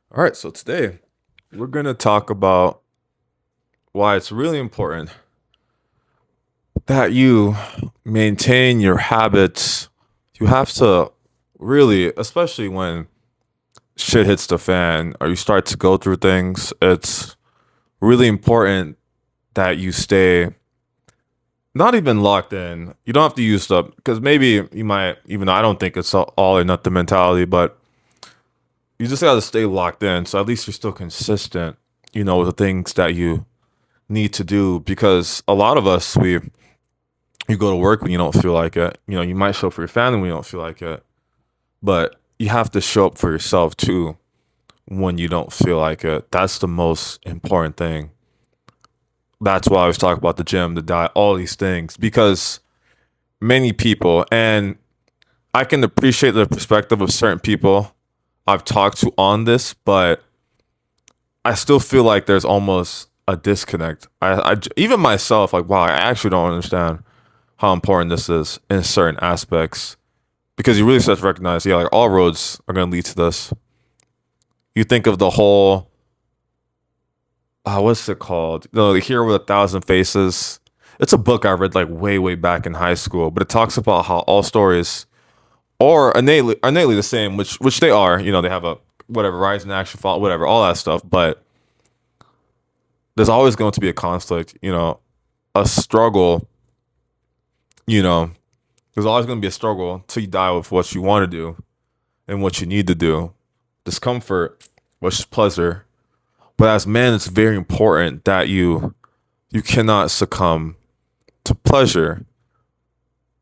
All right, so today we're going to talk about why it's really important that you maintain your habits. You have to really, especially when shit hits the fan or you start to go through things, it's really important that you stay not even locked in. You don't have to use stuff because maybe you might, even though I don't think it's all or nothing mentality, but you just got to stay locked in. So at least you're still consistent, with the things that you need to do because a lot of us you go to work when you don't feel like it. You might show up for your family when you don't feel like it, but you have to show up for yourself too when you don't feel like it. That's the most important thing. That's why I was talking about the gym, the diet, all these things because many people, and I can appreciate the perspective of certain people I've talked to on this, but I still feel like there's almost a disconnect. Even myself, like, wow, I actually don't understand how important this is in certain aspects because you really start to recognize, yeah, like all roads are going to lead to this. You think of the whole, what's it called? The Hero with a Thousand Faces. It's a book I read like way, way back in high school, but it talks about how all stories are innately the same, which they are. They have a whatever rise in action, fall, whatever, all that stuff. But there's always going to be a conflict, a struggle. You know, there's always going to be a struggle till you die with what you want to do and what you need to do. Discomfort versus pleasure. But as men, it's very important that you cannot succumb to pleasure.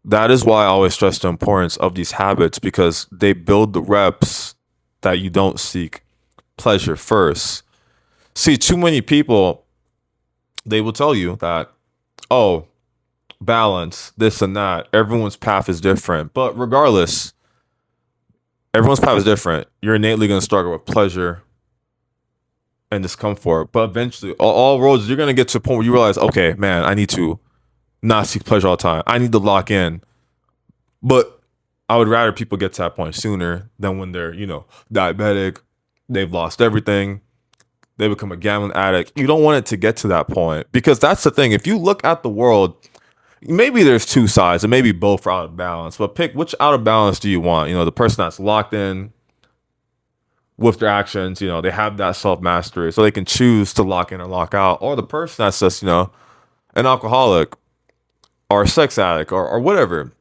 That is why I always stress the importance of these habits because they build the reps that you don't seek pleasure first. See, too many people, they will tell you that, oh, balance, this and that. Everyone's path is different. But regardless, everyone's path is different. You're innately going to struggle with pleasure and discomfort. But eventually, all roads, you're going to get to a point where you realize, okay, man, I need to not seek pleasure all the time. I need to lock in. But I would rather people get to that point sooner than when they're, diabetic, they've lost everything, they become a gambling addict. You don't want it to get to that point because that's the thing. If you look at the world, maybe there's two sides and maybe both are out of balance, but pick which out of balance do you want? The person that's locked in with their actions, they have that self mastery so they can choose to lock in or lock out, or the person that's just, an alcoholic or a sex addict or whatever.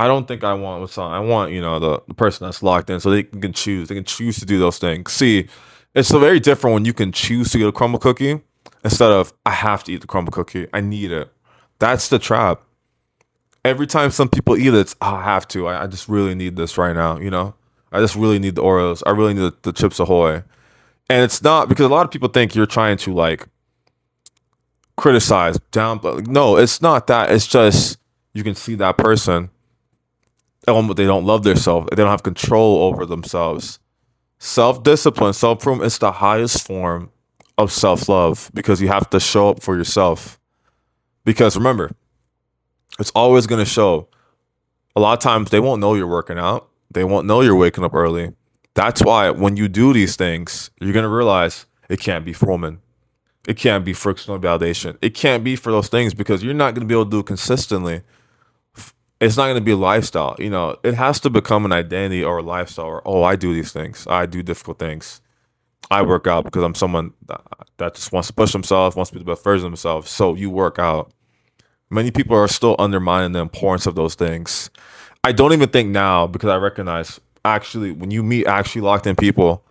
I don't think I want what's on. I want, the person that's locked in so they can choose. They can choose to do those things. See, it's so very different when you can choose to eat a crumble cookie instead of I have to eat the crumble cookie. I need it. That's the trap. Every time some people eat it, it's "Oh, I have to. I just really need this right now, I just really need the Oreos. I really need the Chips Ahoy. And it's not because a lot of people think you're trying to like criticize, down, but no, it's not that. It's just you can see that person they don't love themselves. They don't have control over themselves. Self discipline, self improvement is the highest form of self love because you have to show up for yourself. Because remember, it's always going to show. A lot of times they won't know you're working out. They won't know you're waking up early. That's why when you do these things, you're going to realize it can't be for women. It can't be for external validation. It can't be for those things because you're not going to be able to do it consistently. It's not going to be a lifestyle. It has to become an identity or a lifestyle. Or oh, I do these things. I do difficult things. I work out because I'm someone that just wants to push themselves, wants to be the best version of themselves. So you work out. Many people are still undermining the importance of those things. I don't even think now because I recognize actually when you meet actually locked in people,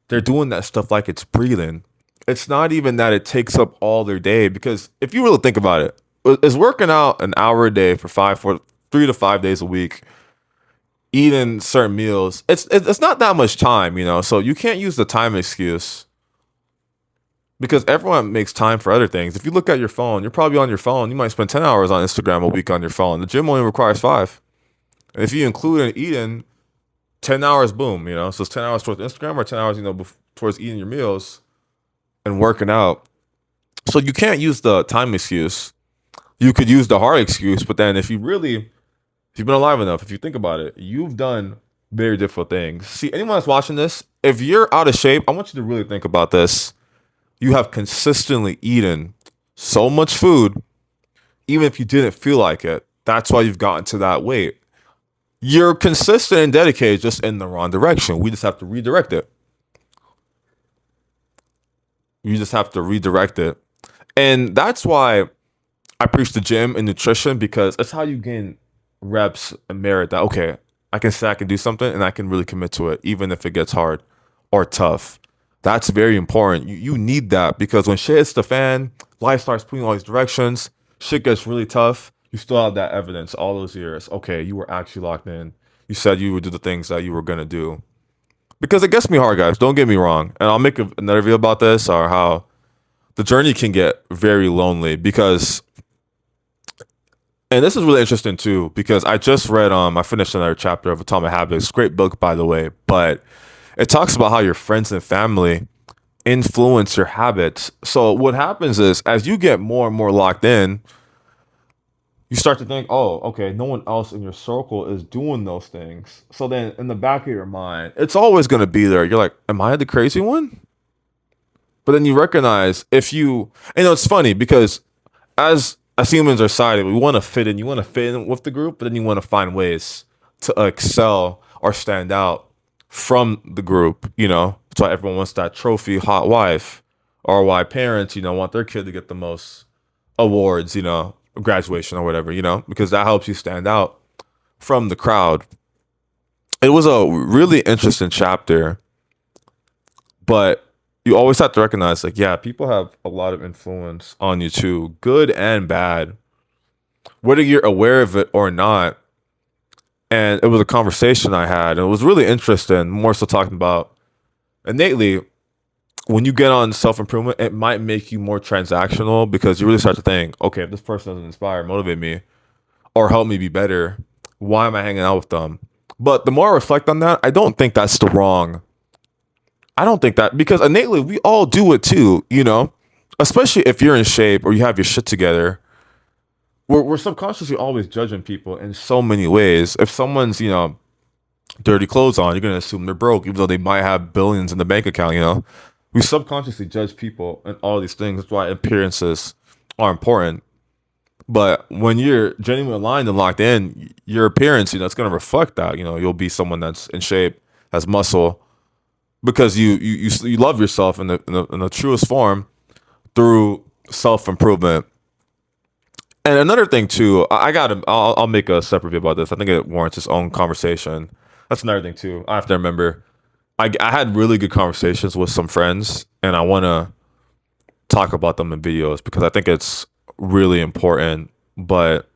they're doing that stuff like it's breathing. It's not even that it takes up all their day because if you really think about it, is working out an hour a day for 3 to 5 days a week, eating certain meals. It's not that much time, So you can't use the time excuse because everyone makes time for other things. If you look at your phone, you're probably on your phone. You might spend 10 hours on Instagram a week on your phone. The gym only requires 5. And if you include in eating 10 hours, boom, So it's 10 hours towards Instagram or 10 hours, towards eating your meals and working out. So you can't use the time excuse. You could use the hard excuse, but then if you've been alive enough, if you think about it, you've done Very difficult things. See, anyone that's watching this, if you're out of shape, I want you to really think about this. You have consistently eaten so much food, even if you didn't feel like it. That's why you've gotten to that weight. You're consistent and dedicated, just in the wrong direction. We just have to redirect it. You just have to redirect it. And that's why I preach the gym and nutrition, because it's how you gain reps and merit that, okay, I can say I can do something and I can really commit to it, even if it gets hard or tough. That's very important. You need that, because when shit hits the fan, life starts pulling all these directions, shit gets really tough. You still have that evidence all those years. Okay, you were actually locked in. You said you would do the things that you were going to do. Because it gets me hard, guys. Don't get me wrong. And I'll make another video about this, or how the journey can get very lonely, because, and this is really interesting too, because I just read, I finished another chapter of Atomic Habits. Great book, by the way, but it talks about how your friends and family influence your habits. So what happens is, as you get more and more locked in, you start to think, oh, okay, no one else in your circle is doing those things. So then in the back of your mind, it's always going to be there. You're like, am I the crazy one? But then you recognize, if you, it's funny, because as humans are society, we want to fit in. You want to fit in with the group, but then you want to find ways to excel or stand out from the group. That's why everyone wants that trophy hot wife, or why parents, want their kid to get the most awards, graduation or whatever, because that helps you stand out from the crowd. It was a really interesting chapter, but you always have to recognize, like, yeah, people have a lot of influence on you too, good and bad, whether you're aware of it or not. And it was a conversation I had, and it was really interesting, more so talking about innately, when you get on self-improvement, it might make you more transactional, because you really start to think, okay, if this person doesn't inspire, motivate me, or help me be better, why am I hanging out with them? But the more I reflect on that, I don't think that's the wrong. I don't think that, because innately we all do it too, especially if you're in shape or you have your shit together. We're subconsciously always judging people in so many ways. If someone's, dirty clothes on, you're going to assume they're broke, even though they might have billions in the bank account. We subconsciously judge people and all these things. That's why appearances are important. But when you're genuinely aligned and locked in, your appearance, it's going to reflect that. You'll be someone that's in shape, has muscle, because you love yourself in the truest form through self-improvement. And another thing too, I'll make a separate video about this. I think it warrants its own conversation. That's another thing too. I have to remember, I had really good conversations with some friends, and I want to talk about them in videos, because I think it's really important. But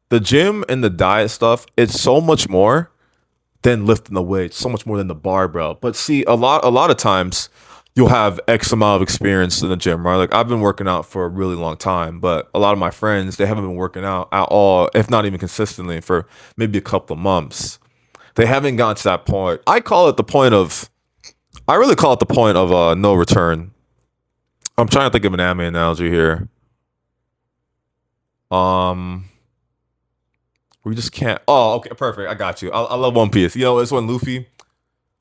the gym and the diet stuff, it's so much more than lifting the weights, so much more than the barbell. But see, a lot of times you'll have X amount of experience in the gym, right? Like, I've been working out for a really long time, but a lot of my friends, they haven't been working out at all, if not even consistently, for maybe a couple of months. They haven't gotten to that point. I really call it the point of no return. I'm trying to think of an anime analogy here. We just can't. Oh, okay, perfect. I got you. I love One Piece. It's when Luffy,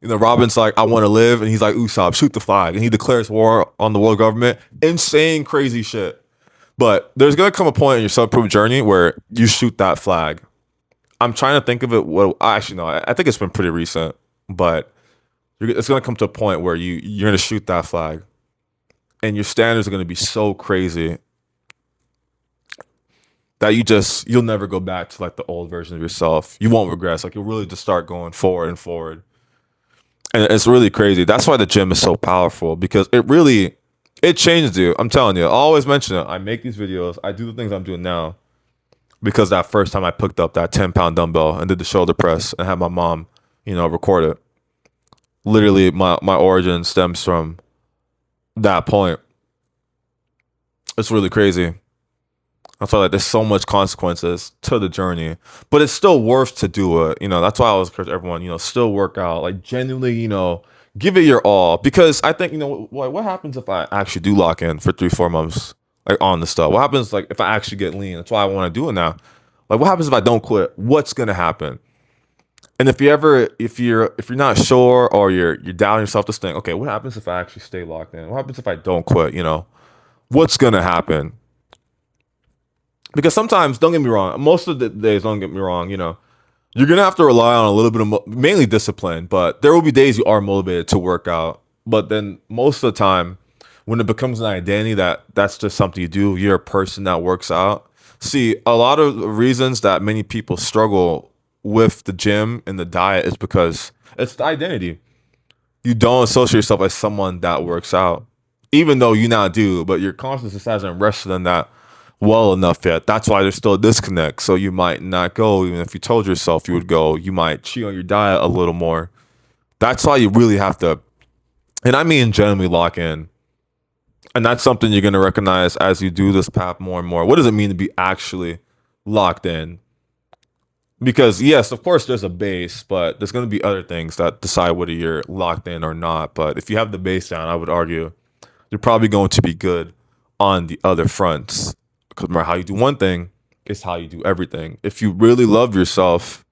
Robin's like, I want to live, and he's like, Usopp, shoot the flag, and he declares war on the world government. Insane, crazy shit. But there's gonna come a point in your self-improvement journey where you shoot that flag. I'm trying to think of it. Well, actually, no. I think it's been pretty recent, but it's gonna come to a point where you're gonna shoot that flag, and your standards are gonna be so crazy that you'll never go back to like the old version of yourself. You won't regress. Like, you'll really just start going forward and forward. And it's really crazy. That's why the gym is so powerful, because it changes you. I'm telling you, I always mention it. I make these videos. I do the things I'm doing now because that first time I picked up that 10-pound dumbbell and did the shoulder press and had my mom, record it. Literally, my origin stems from that point. It's really crazy. I feel like there's so much consequences to the journey, but it's still worth to do it. That's why I always encourage everyone, still work out, like, genuinely, give it your all. Because I think, what happens if I actually do lock in for 3-4 months, like, on the stuff? What happens, like, if I actually get lean? That's why I want to do it now. Like, what happens if I don't quit? What's going to happen? And if you're not sure or you're doubting yourself, just think, okay, what happens if I actually stay locked in? What happens if I don't quit? What's gonna happen? Because sometimes, don't get me wrong, most of the days, don't get me wrong, you're gonna have to rely on a little bit of mainly discipline, but there will be days you are motivated to work out. But then most of the time, when it becomes an identity that's just something you do, you're a person that works out. See, a lot of the reasons that many people struggle with the gym and the diet is because it's the identity. You don't associate yourself as someone that works out, even though you now do, but your consciousness hasn't rested in that well enough yet. That's why there's still a disconnect. So you might not go, even if you told yourself you would go. You might cheat on your diet a little more. That's why you really have to, and I mean generally lock in. And that's something you're gonna recognize as you do this path more and more. What does it mean to be actually locked in? Because yes, of course there's a base, but there's gonna be other things that decide whether you're locked in or not. But if you have the base down, I would argue you're probably going to be good on the other fronts. Because remember, how you do one thing is how you do everything. If you really love yourself,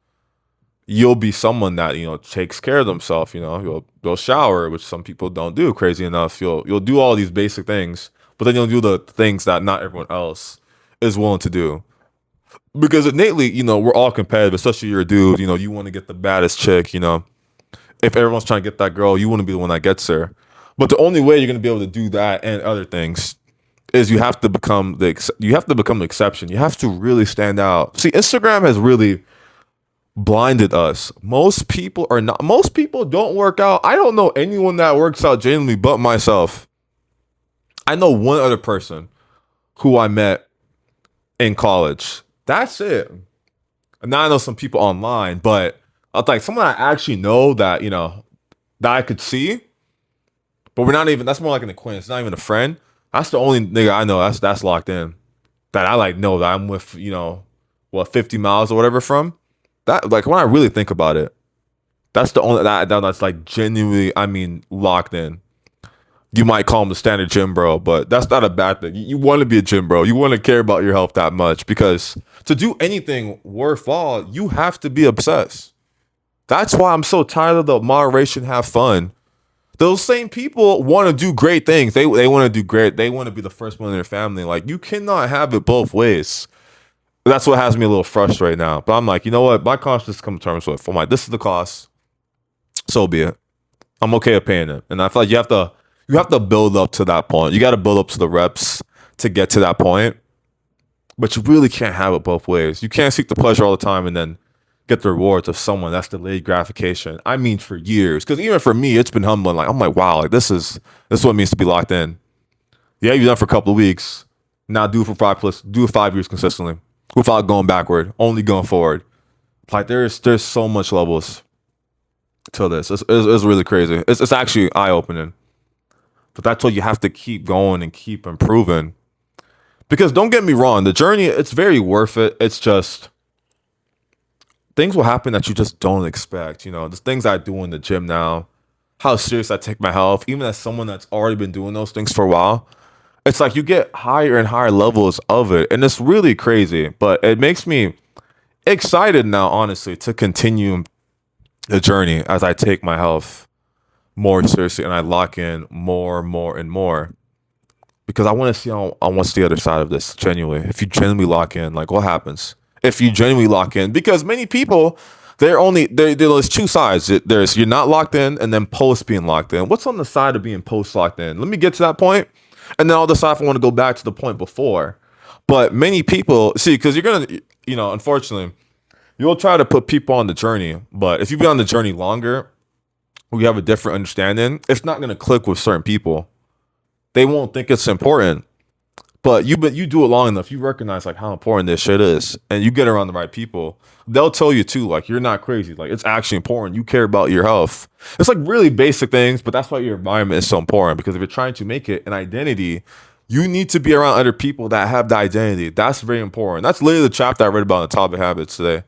you'll be someone that takes care of themselves. You'll shower, which some people don't do. Crazy enough, you'll do all these basic things, but then you'll do the things that not everyone else is willing to do. Because innately, we're all competitive, especially you're a dude. You want to get the baddest chick. If everyone's trying to get that girl, you want to be the one that gets her. But the only way you're going to be able to do that and other things is you have to become the exception. You have to really stand out. See, Instagram has really blinded us. Most people don't work out. I don't know anyone that works out genuinely but myself. I know one other person who I met in college. That's it. And now I know some people online, but like someone I actually know that I could see, but we're not even. That's more like an acquaintance, not even a friend. That's the only nigga I know that's locked in. That I like know that I'm with, 50 miles or whatever from. That, like, when I really think about it, that's the only that's like genuinely, I mean, locked in. You might call him the standard gym bro, but that's not a bad thing. You want to be a gym bro. You want to care about your health that much, because to do anything worthwhile, you have to be obsessed. That's why I'm so tired of the moderation, have fun. Those same people want to do great things. They want to do great. They want to be the first one in their family. Like, you cannot have it both ways. That's what has me a little frustrated right now. But I'm like, you know what? My conscience come to terms with. I'm like, this is the cost. So be it. I'm okay with paying it. And I feel like you have to build up to that point. You got to build up to the reps to get to that point. But you really can't have it both ways. You can't seek the pleasure all the time and then get the rewards of someone that's delayed gratification. I mean, for years. Because even for me, it's been humbling. Like, I'm like, wow, like this is what it means to be locked in. Yeah, you've done it for a couple of weeks. Now do it for 5 years consistently without going backward, only going forward. Like, there's so much levels to this. It's really crazy. It's actually eye opening. But that's why you have to keep going and keep improving. Because don't get me wrong, the journey, it's very worth it. It's just things will happen that you just don't expect. The things I do in the gym now, how serious I take my health, even as someone that's already been doing those things for a while. It's like you get higher and higher levels of it. And it's really crazy. But it makes me excited now, honestly, to continue the journey as I take my health more seriously and I lock in more and more and more. Because I want to see what's the other side of this, genuinely. If you genuinely lock in, like, what happens? If you genuinely lock in, because many people, there's two sides. There's, you're not locked in, and then post being locked in. What's on the side of being post locked in? Let me get to that point, and then I'll decide if I want to go back to the point before. But many people, see, because you're gonna, unfortunately, you'll try to put people on the journey, but if you've been on the journey longer, we have a different understanding. It's not gonna click with certain people. They won't think it's important. But you do it long enough, you recognize like how important this shit is, and you get around the right people. They'll tell you too, like, you're not crazy. Like, it's actually important. You care about your health. It's like really basic things, but that's why your environment is so important. Because if you're trying to make it an identity, you need to be around other people that have the identity. That's very important. That's literally the chapter I read about in Atomic Habits today.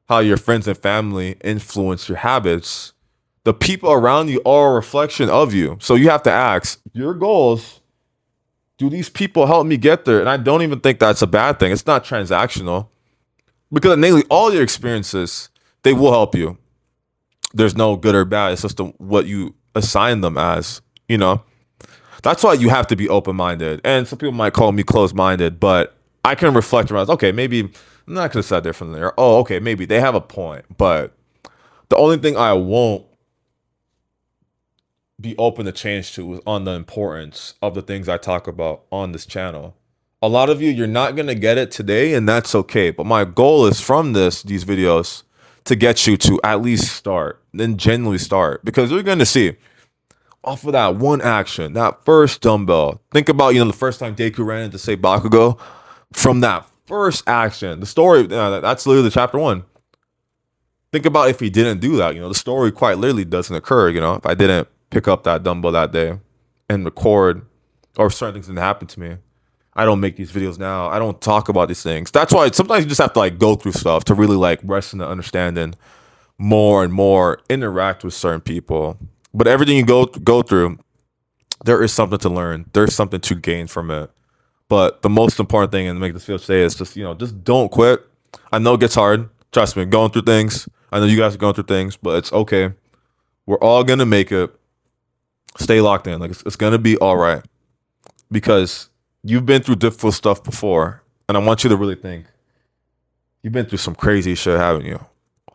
How your friends and family influence your habits. The people around you are a reflection of you. So you have to ask your goals. Do these people help me get there? And I don't even think that's a bad thing. It's not transactional. Because innately, all your experiences They will help you. There's no good or bad. It's just what you assign them as. You know, that's why you have to be open minded. And some people might call me closed minded, but I can reflect around. Okay, maybe I'm not gonna say differently. Or oh, okay, maybe they have a point. But the only thing I won't be open to change to is on the importance of the things I talk about on this channel. A lot of you, you're not gonna get it today, and that's okay. But my goal is from these videos to get you to at least start, then genuinely start, because you're gonna see off of that one action, that first dumbbell. Think about the first time Deku ran into say Bakugo. From that first action, the story that's literally the chapter one. Think about if he didn't do that. The story quite literally doesn't occur. If I didn't pick up that dumbbell that day and record, or certain things didn't happen to me, I don't make these videos now. I don't talk about these things. That's why sometimes you just have to like go through stuff to really like rest in the understanding more and more, interact with certain people. But everything you go through, there is something to learn. There's something to gain from it. But the most important thing, and to make this video today, is just don't quit. I know it gets hard. Trust me, going through things. I know you guys are going through things, but it's okay. We're all gonna make it. Stay locked in. Like it's gonna be all right, because you've been through difficult stuff before, and I want you to really think you've been through some crazy shit, haven't you?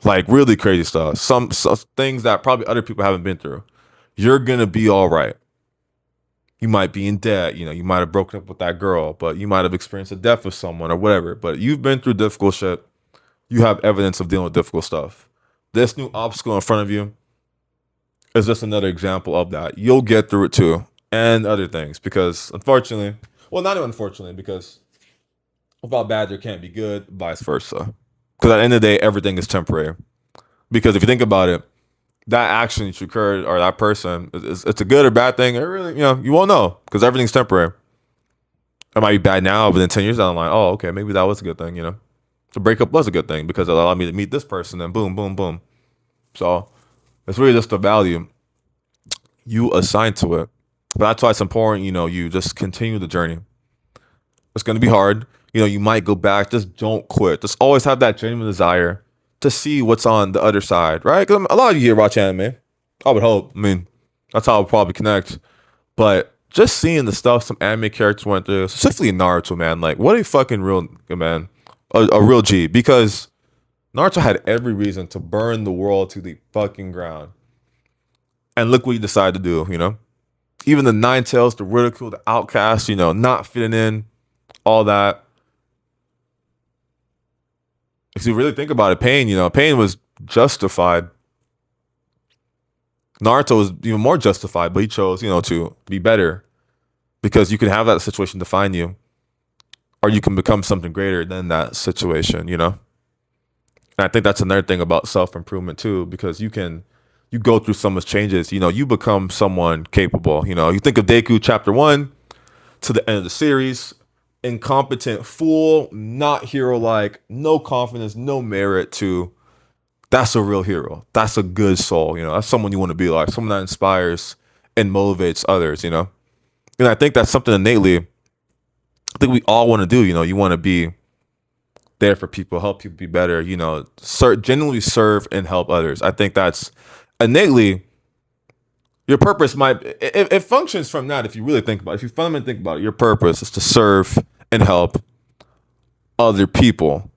Like really crazy stuff. Some things that probably other people haven't been through. You're gonna be all right. You might be in debt. You might have broken up with that girl, but you might have experienced the death of someone or whatever. But you've been through difficult shit. You have evidence of dealing with difficult stuff. This new obstacle in front of you is just another example of that. You'll get through it too, and other things. Because unfortunately, well, not even unfortunately, because without bad there can't be good, vice versa. Because at the end of the day, everything is temporary. Because if you think about it, that action that occurred or that person, it's a good or bad thing. It really, you won't know because everything's temporary. It might be bad now, but then 10 years down the line, oh, okay, maybe that was a good thing. The breakup was a good thing because it allowed me to meet this person, and boom, boom, boom. So it's really just the value you assign to it. But that's why it's important, you just continue the journey. It's going to be hard. You might go back. Just don't quit. Just always have that genuine desire to see what's on the other side, right? Because a lot of you here watch anime. I would hope. I mean, that's how I'll probably connect. But just seeing the stuff some anime characters went through, specifically Naruto, man, like what a fucking real man, a real G. Because Naruto had every reason to burn the world to the fucking ground, and look what he decided to do. Even the Nine Tails, the ridicule, the outcast, not fitting in, all that. If you really think about it, pain was justified. Naruto was even more justified, but he chose, to be better, because you can have that situation define you, or you can become something greater than that situation, And I think that's another thing about self-improvement too, because you go through so much changes, you become someone capable. You think of Deku chapter 1 to the end of the series. Incompetent fool, not hero-like, no confidence, no merit, to that's a real hero. That's a good soul. That's someone you want to be like, someone that inspires and motivates others. And I think that's something innately I think we all want to do. You want to be there for people, help people be better. Genuinely serve and help others. I think that's innately your purpose. It functions from that. If you really think about it, if you fundamentally think about it, your purpose is to serve and help other people,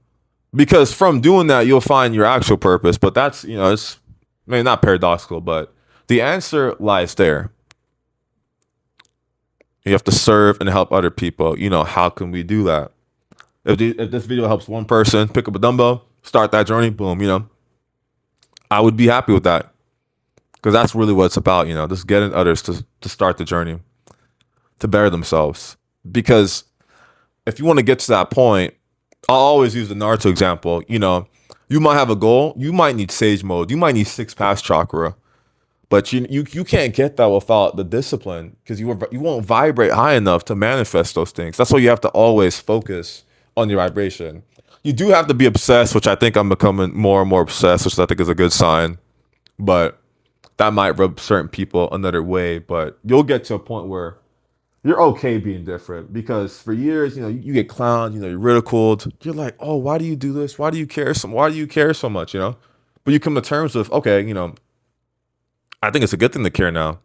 because from doing that you'll find your actual purpose. But that's it's maybe not paradoxical, but the answer lies there. You have to serve and help other people. How can we do that? If this video helps one person pick up a dumbbell, start that journey, boom, I would be happy with that, because that's really what it's about. Just getting others to start the journey to better themselves. Because if you want to get to that point, I'll always use the Naruto example. You might have a goal. You might need Sage Mode. You might need 6 Pass Chakra. But you can't get that without the discipline, because you won't vibrate high enough to manifest those things. That's why you have to always focus on your vibration. You do have to be obsessed, which I think I'm becoming more and more obsessed, which I think is a good sign. But that might rub certain people another way. But you'll get to a point where you're okay being different, because for years, you get clowned, you're ridiculed. You're like, oh, why do you do this? Why do you care so much? But but you come to terms with, okay, I think it's a good thing to care now.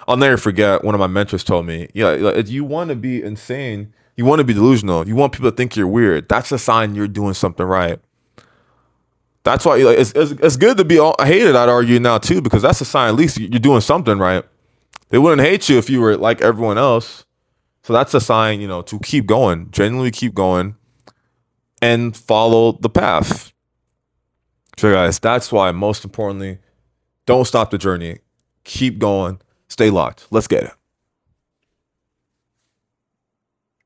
I'll never forget one of my mentors told me, yeah, like, if you want to be insane, you want to be delusional, you want people to think you're weird, that's a sign you're doing something right. That's why like, it's good to be hated, I'd argue now too, because that's a sign at least you're doing something right. They wouldn't hate you if you were like everyone else. So that's a sign, to keep going, genuinely keep going and follow the path. So guys, that's why most importantly, don't stop the journey. Keep going. Stay locked. Let's get it.